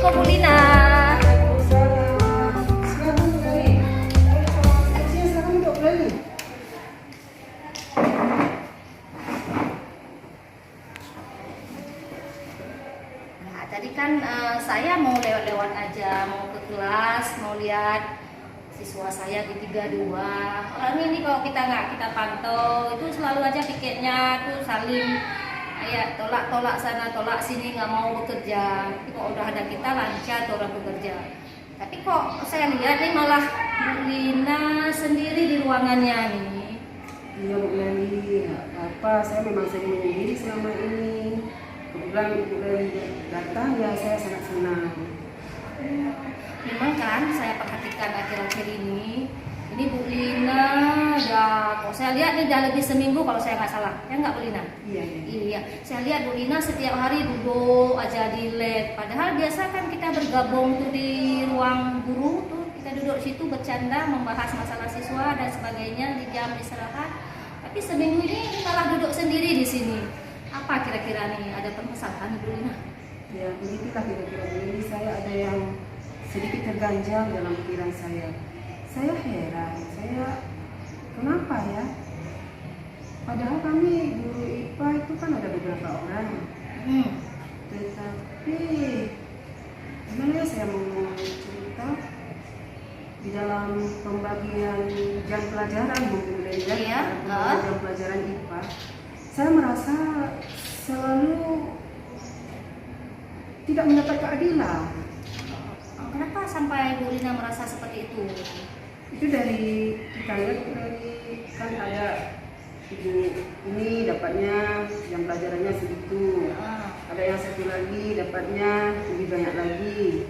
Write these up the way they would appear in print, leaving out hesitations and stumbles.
Assalamualaikum Bu Lina. Nah, tadi kan saya mau lewat-lewat aja, mau ke kelas, mau lihat siswa saya di 32. Orang ini kalau kita pantau, itu selalu aja piketnya tuh saling kayak tolak-tolak sana, tolak sini, nggak mau bekerja. Tapi kok udah ada kita lancar tuh orang bekerja. Tapi kok saya lihat nih malah Bu Lina sendiri di ruangannya nih. Iya Bu Leli, apa saya memang sering menyendiri selama ini. Kebetulan Bu Leli datang ya saya sangat senang. Memang kan saya perhatikan akhir-akhir ini Bu Lina udah, kok saya lihat nih udah lebih seminggu kalau saya nggak salah, ya nggak Bu Lina? Iya. Iya, saya lihat Bu Lina setiap hari duduk aja di lab. Padahal biasa kan kita bergabung tuh di ruang guru tuh, kita duduk situ bercanda, membahas masalah siswa dan sebagainya di jam istirahat. Tapi seminggu ini malah duduk sendiri di sini. Apa kira-kira nih, ada permasalahan Bu Lina? Ya begitulah kira-kira Bu Leli, saya ada yang sedikit terganjal dalam pikiran saya. Saya heran, kenapa ya? Padahal kami guru IPA itu kan ada beberapa orang. Tetapi gimana ya saya mau cerita di dalam pembagian jam pelajaran mungkin belajar jam pelajaran IPA, saya merasa selalu tidak mendapat keadilan. Kenapa sampai Bu Lina merasa seperti itu? Itu dari kita lihat dari kan ada ibu ini dapatnya jam pelajarannya segitu, ada yang satu lagi dapatnya lebih banyak lagi,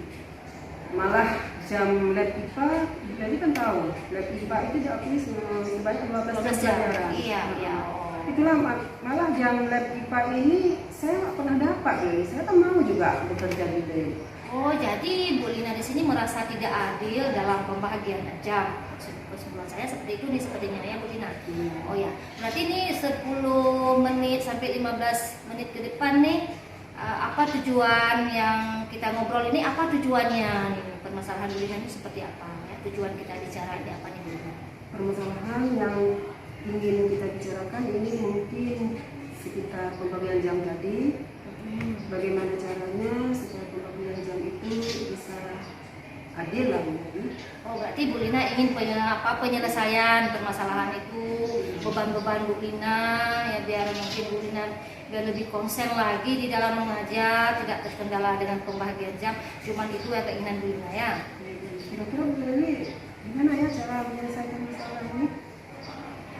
malah jam lab IPA jadi kan tahu lab IPA itu diakui sebanyak 15 jam pelajaran. Iya. Itulah malah jam lab IPA ini saya nggak pernah dapat ya, saya kan mau juga bekerja di lab. Oh, jadi Bu Lina di sini merasa tidak adil dalam pembagian jam. Kesimpulan saya seperti itu nih sepertinya ya Bu Lina. Oh ya, berarti ini 10 menit sampai 15 menit ke depan nih, apa tujuan yang kita ngobrol ini, apa tujuannya nih, permasalahan Bu Lina ini seperti apa ya, tujuan kita bicara ini apa nih Bu Lina? Permasalahan yang ingin kita bicarakan ini mungkin sekitar pembagian jam tadi. Bagaimana caranya supaya pembagian jam itu bisa adil lah Bu. Oh, berarti Bu Lina ingin penyelesaian permasalahan itu, beban-beban Bu Lina ya, biar mungkin Bu Lina biar lebih konsen lagi di dalam mengajar, tidak terkendala dengan pembagian jam. Cuman itu ya keinginan Bu Lina ya. Kira-kira Bu Lili gimana ya cara menyelesaikan masalah ini?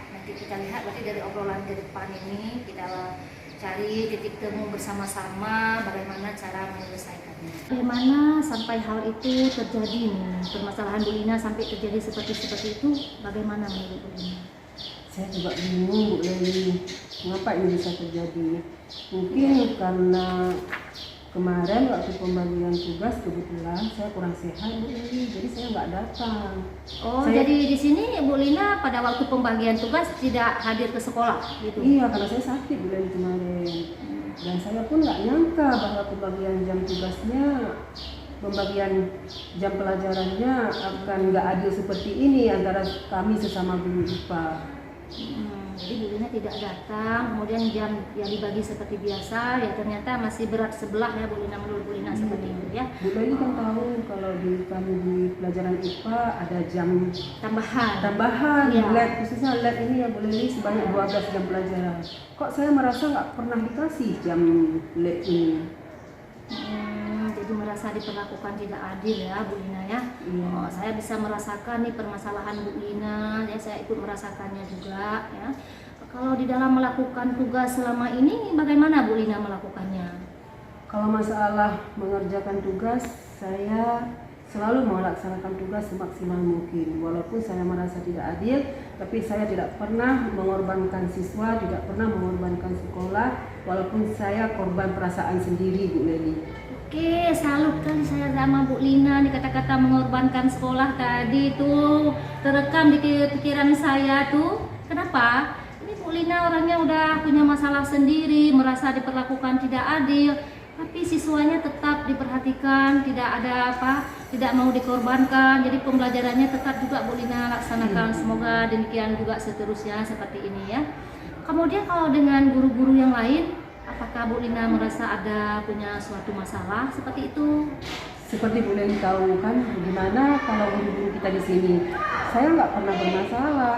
Nanti kita lihat berarti dari obrolan ke depan ini kita cari titik temu bersama-sama bagaimana cara menyelesaikannya. Bagaimana sampai hal itu terjadi nih, permasalahan Bu Lina sampai terjadi seperti itu, bagaimana menurut Bu Lina? Saya juga bingung Bu Lili, mengapa ini bisa terjadi? Mungkin karena kemarin waktu pembagian tugas kebetulan saya kurang sehat Bu Lili, jadi saya nggak datang. Jadi di sini Bu Lina pada waktu pembagian tugas tidak hadir ke sekolah gitu? Iya, karena saya sakit Bu Lili kemarin. Dan saya pun nggak nyangka bahwa pembagian jam tugasnya, pembagian jam pelajarannya akan nggak adil seperti ini antara kami sesama guru IPA. Jadi Bu Lina tidak datang, kemudian jam yang dibagi seperti biasa, ya ternyata masih berat sebelah ya Bu Lina, menurut Bu Lina seperti itu ya. Bu Lili kan tahu kalau kami di pelajaran IPA ada jam tambahan ya. lab, khususnya lab ini ya Bu Lili sebanyak 12 jam pelajaran. Kok saya merasa nggak pernah dikasih jam lab ini? Jadi merasa diperlakukan tidak adil ya Bu Lina ya. Saya bisa merasakan nih permasalahan Bu Lina ya, saya ikut merasakannya juga ya. Kalau di dalam melakukan tugas selama ini bagaimana Bu Lina melakukannya? Kalau masalah mengerjakan tugas, saya selalu melaksanakan tugas semaksimal mungkin. Walaupun saya merasa tidak adil, tapi saya tidak pernah mengorbankan siswa, tidak pernah mengorbankan sekolah, walaupun saya korban perasaan sendiri Bu Leli. Oke, salut kan saya sama Bu Lina nih, kata-kata mengorbankan sekolah tadi tuh terekam di pikiran saya tuh. Kenapa? Ini Bu Lina orangnya udah punya masalah sendiri, merasa diperlakukan tidak adil. tapi siswanya tetap diperhatikan, tidak ada tidak mau dikorbankan, jadi pembelajarannya tetap juga Bu Lina laksanakan. Semoga demikian juga seterusnya seperti ini ya. Kemudian kalau dengan guru-guru yang lain, apakah Bu Lina merasa ada punya suatu masalah seperti itu? Seperti Bu Leli tahu kan, gimana kalau guru-guru kita di sini. Saya nggak pernah bermasalah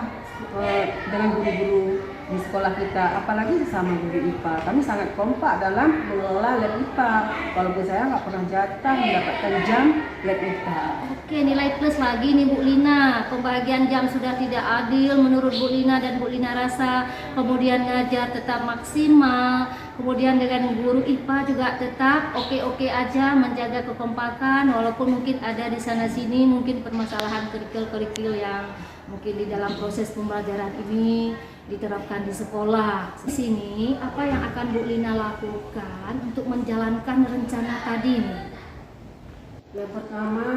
dengan guru-guru di sekolah kita, apalagi sama guru IPA. Kami sangat kompak dalam mengelola lab IPA. Walaupun saya nggak pernah jatah mendapatkan jam lab IPA. Oke, nilai plus lagi nih Bu Lina. Pembagian jam sudah tidak adil menurut Bu Lina dan Bu Lina rasa. Kemudian ngajar tetap maksimal. Kemudian dengan guru IPA juga tetap oke-oke aja, menjaga kekompakan. Walaupun mungkin ada di sana sini mungkin permasalahan kerikil-kerikil yang mungkin di dalam proses pembelajaran ini diterapkan di sekolah. Di sini apa yang akan Bu Lina lakukan untuk menjalankan rencana tadi nih? Yang pertama,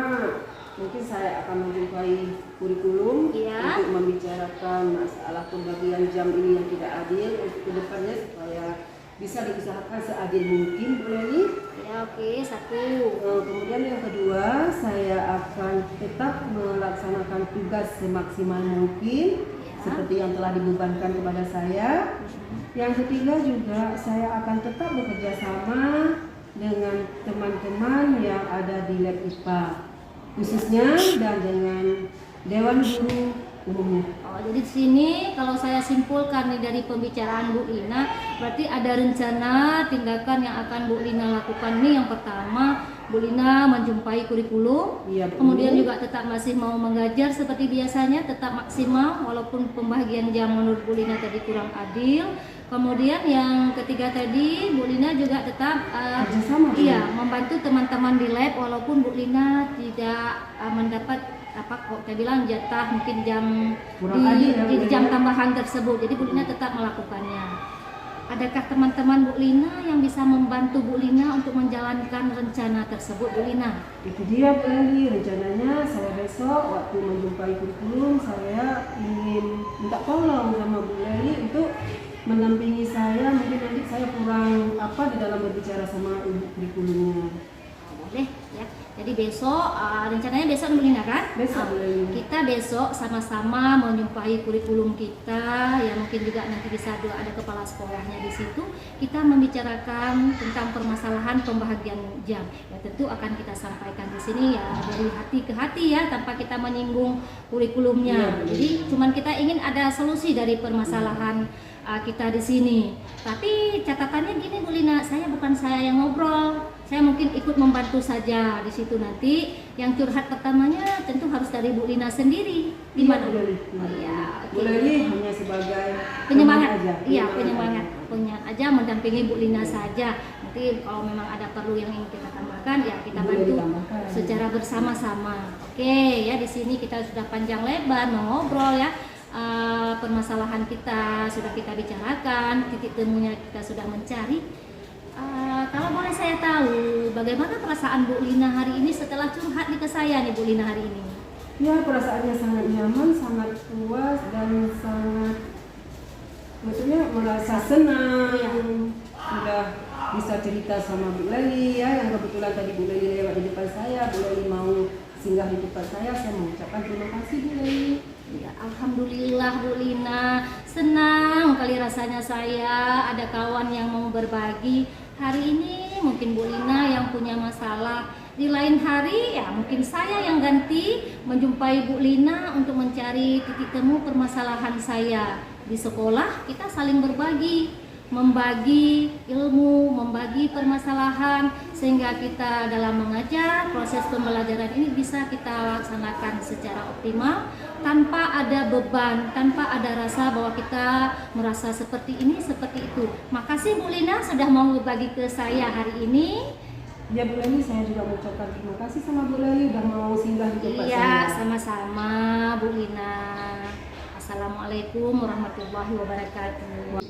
mungkin saya akan menjumpai kurikulum untuk membicarakan masalah pembagian jam ini yang tidak adil untuk kedepannya supaya bisa diusahakan seadil mungkin, Bu Leli. Ya, oke, satu. Kemudian yang kedua, saya akan tetap melaksanakan tugas semaksimal mungkin seperti yang telah dibebankan kepada saya. Yang ketiga juga, saya akan tetap bekerja sama dengan teman-teman yang ada di lab IPA khususnya dan dengan Dewan Guru umumnya. Jadi di sini kalau saya simpulkan nih dari pembicaraan Bu Lina, berarti ada rencana tindakan yang akan Bu Lina lakukan nih. Yang pertama, Bu Lina menjumpai kurikulum, kemudian juga tetap masih mau mengajar seperti biasanya, tetap maksimal walaupun pembagian jam menurut Bu Lina tadi kurang adil. Kemudian yang ketiga tadi, Bu Lina juga tetap membantu teman-teman di lab walaupun Bu Lina tidak mendapat kok saya bilang jatah mungkin jam di jam tambahan tersebut. Jadi Bu Lina tetap melakukannya. Adakah teman-teman Bu Lina yang bisa membantu Bu Lina untuk menjalankan rencana tersebut, Bu Lina? Itu dia Bu Leli, rencananya saya besok waktu menjumpai kurikulum saya ingin minta tolong sama Bu Leli untuk mendampingi saya. Mungkin nanti saya kurang di dalam berbicara sama ibu kurikulumnya. Boleh ya. Jadi besok rencananya besok Bu Lina kan? Besok Bu Leli. Kita besok sama-sama menjumpai kurikulum kita, ya mungkin juga nanti bisa ada kepala sekolahnya di situ. Kita membicarakan tentang permasalahan pembagian jam. Ya tentu akan kita sampaikan di sini ya dari hati ke hati ya, tanpa kita menyinggung kurikulumnya. Jadi cuman kita ingin ada solusi dari permasalahan kita di sini. Tapi catatannya gini Bu Lina, bukan saya yang ngobrol. Saya mungkin ikut membantu saja di situ nanti. Yang curhat pertamanya tentu harus dari Bu Lina sendiri. Gimana? Bu Leli hanya sebagai penyemangat aja. Iya, penyemangat aja, mendampingi Bu Lina saja. Nanti kalau memang ada perlu yang ingin kita tambahkan ya kita bantu secara bersama-sama. Oke, ya di sini kita sudah panjang lebar mengobrol ya. Permasalahan kita sudah kita bicarakan, titik temunya kita sudah mencari. Kalau boleh saya tahu, bagaimana perasaan Bu Lina hari ini setelah curhat ke saya nih Bu Lina hari ini? Ya, perasaannya sangat nyaman, sangat puas dan sangat merasa senang. Sudah bisa cerita sama Bu Leli ya, yang kebetulan tadi Bu Leli lewat di depan saya. Bu Leli mau singgah di depan saya mengucapkan terima kasih Bu Leli. Ya, alhamdulillah Bu Lina, senang kali rasanya saya ada kawan yang mau berbagi. Hari ini mungkin Bu Lina yang punya masalah, di lain hari ya mungkin saya yang ganti menjumpai Bu Lina untuk mencari titik temu permasalahan saya. Di sekolah kita saling berbagi, membagi ilmu, membagi permasalahan, sehingga kita dalam mengajar, proses pembelajaran ini bisa kita laksanakan secara optimal tanpa ada beban, tanpa ada rasa bahwa kita merasa seperti ini, seperti itu. Makasih Bu Lina sudah mau berbagi ke saya hari ini. Ya Bu Leli, saya juga mengucapkan terima kasih sama Bu Leli sudah mau singgah di tempat saya. Iya, sama-sama Bu Lina. Assalamualaikum warahmatullahi wabarakatuh.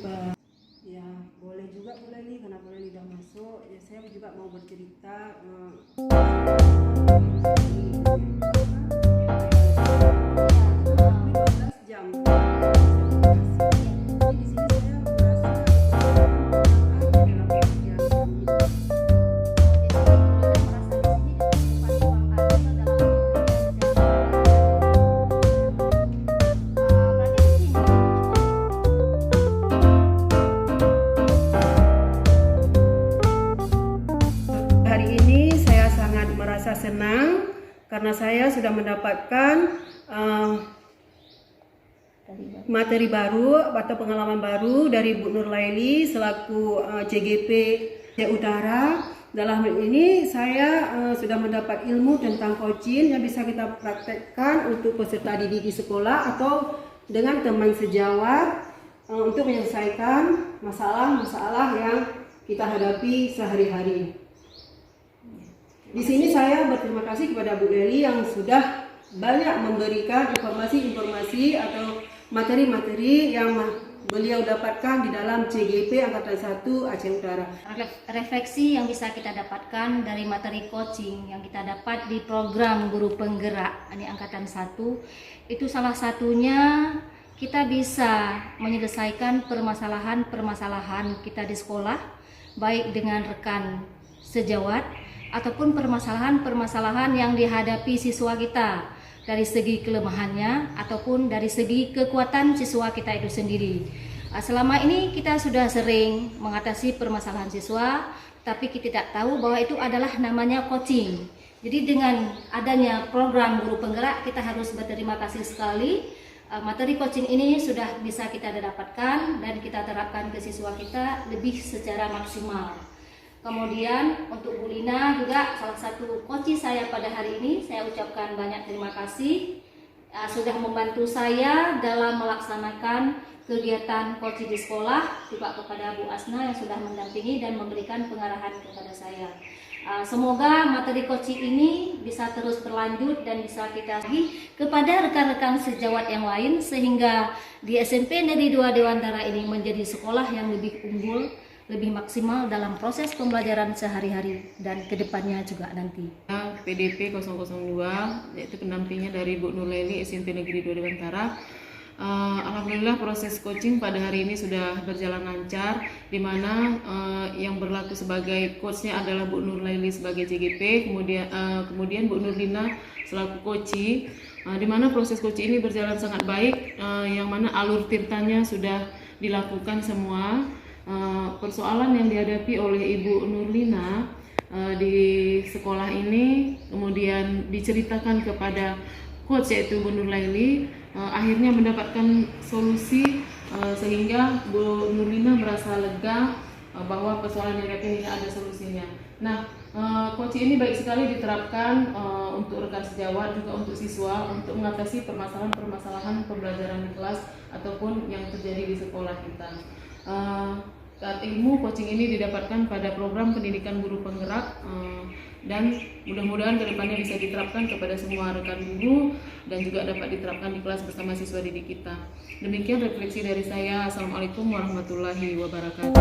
Ya, boleh juga Bu Leli, karena Bu Leli sudah masuk. Ya, saya juga mau bercerita. Jam. merasa senang karena saya sudah mendapatkan materi baru atau pengalaman baru dari Bu Nurlaili selaku CGP Utara. Dalam hal ini saya sudah mendapat ilmu tentang coaching yang bisa kita praktekkan untuk peserta didik di sekolah atau dengan teman sejawat untuk menyelesaikan masalah-masalah yang kita hadapi sehari-hari. Di sini saya berterima kasih kepada Bu Leli yang sudah banyak memberikan informasi-informasi atau materi-materi yang beliau dapatkan di dalam CGP Angkatan 1 Aceh Utara. Refleksi yang bisa kita dapatkan dari materi coaching yang kita dapat di program guru penggerak ini Angkatan 1, itu salah satunya kita bisa menyelesaikan permasalahan-permasalahan kita di sekolah, baik dengan rekan sejawat ataupun permasalahan-permasalahan yang dihadapi siswa kita dari segi kelemahannya ataupun dari segi kekuatan siswa kita itu sendiri. Selama ini kita sudah sering mengatasi permasalahan siswa, tapi kita tidak tahu bahwa itu adalah namanya coaching. Jadi dengan adanya program guru penggerak, kita harus berterima kasih sekali. Materi coaching ini sudah bisa kita dapatkan dan kita terapkan ke siswa kita lebih secara maksimal. Kemudian untuk Bu Lina juga salah satu coach saya pada hari ini, saya ucapkan banyak terima kasih sudah membantu saya dalam melaksanakan kegiatan coach di sekolah, juga kepada Bu Asna yang sudah mendampingi dan memberikan pengarahan kepada saya. Semoga materi coaching ini bisa terus berlanjut dan bisa kita bagi kepada rekan-rekan sejawat yang lain sehingga di SMP Negeri 2 Dewantara ini menjadi sekolah yang lebih unggul, lebih maksimal dalam proses pembelajaran sehari-hari dan kedepannya juga nanti. PDP 002 yaitu pendampingnya dari Bu Nurlaili SMP Negeri 2 Dewantara. Alhamdulillah proses coaching pada hari ini sudah berjalan lancar, di mana yang berlaku sebagai coachnya adalah Bu Nurlaili sebagai CGP, kemudian Bu Nurlina selaku coachee, di mana proses coaching ini berjalan sangat baik, yang mana alur tirtanya sudah dilakukan semua. Persoalan yang dihadapi oleh Ibu Nurlina di sekolah ini kemudian diceritakan kepada coach yaitu Bu Nurlaili, akhirnya mendapatkan solusi sehingga Bu Nurlina merasa lega bahwa persoalan yang dihadapi ini ada solusinya. Nah, coach ini baik sekali diterapkan untuk rekan sejawat juga untuk siswa untuk mengatasi permasalahan-permasalahan pembelajaran di kelas ataupun yang terjadi di sekolah kita. Saat ilmu coaching ini didapatkan pada program pendidikan guru penggerak dan mudah-mudahan kedepannya bisa diterapkan kepada semua rekan guru dan juga dapat diterapkan di kelas bersama siswa didik kita. Demikian refleksi dari saya. Assalamualaikum warahmatullahi wabarakatuh.